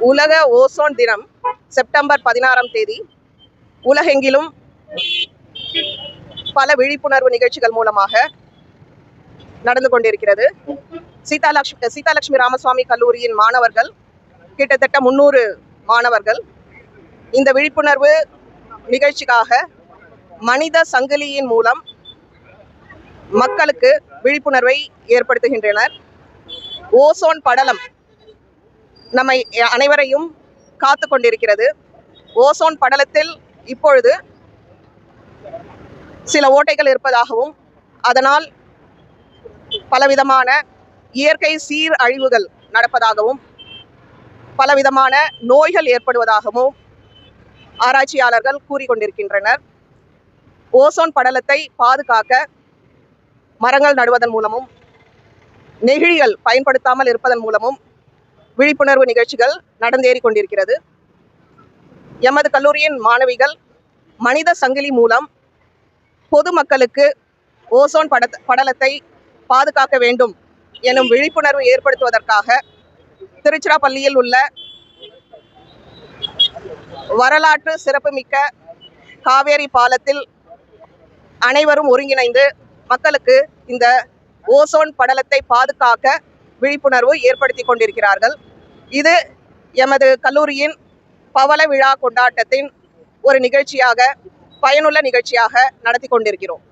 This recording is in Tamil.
உலக ஓசோன் தினம் செப்டம்பர் 16ஆம் தேதி உலகெங்கிலும் பல விழிப்புணர்வு நிகழ்ச்சிகள் மூலமாக நடந்து கொண்டிருக்கிறது. சீதாலட்சுமி ராமசுவாமி கல்லூரியின் மாணவர்கள் கிட்டத்தட்ட 300 மாணவர்கள் இந்த விழிப்புணர்வு நிகழ்ச்சிக்காக மனித சங்கிலியின் மூலம் மக்களுக்கு விழிப்புணர்வை ஏற்படுத்துகின்றனர். ஓசோன் படலம் நம்மை அனைவரையும் காத்து கொண்டிருக்கிறது. ஓசோன் படலத்தில் இப்பொழுது சில ஓட்டைகள் இருப்பதாகவும் அதனால் பலவிதமான இயற்கை சீரழிவுகள் நடப்பதாகவும் பலவிதமான நோய்கள் ஏற்படுவதாகவும் ஆராய்ச்சியாளர்கள் கூறிக்கொண்டிருக்கின்றனர். ஓசோன் படலத்தை பாதுகாக்க மரங்கள் நடுவதன் மூலமும் நெகிழிகள் பயன்படுத்தாமல் இருப்பதன் மூலமும் விழிப்புணர்வு நிகழ்ச்சிகள் நடந்தேறி கொண்டிருக்கிறது. எமது கல்லூரியின் மாணவிகள் மனித சங்கிலி மூலம் பொதுமக்களுக்கு ஓசோன் படலத்தை பாதுகாக்க வேண்டும் எனும் விழிப்புணர்வு ஏற்படுத்துவதற்காக திருச்சிராப்பள்ளியில் உள்ள வரலாற்று சிறப்புமிக்க காவேரி பாலத்தில் அனைவரும் ஒருங்கிணைந்து மக்களுக்கு இந்த ஓசோன் படலத்தை பாதுகாக்க விழிப்புணர்வு ஏற்படுத்தி கொண்டிருக்கிறார்கள். இது எமது கல்லூரியின் பவள விழா கொண்டாட்டத்தின் ஒரு நிகழ்ச்சியாக, பயனுள்ள நிகழ்ச்சியாக நடத்தி கொண்டிருக்கிறோம்.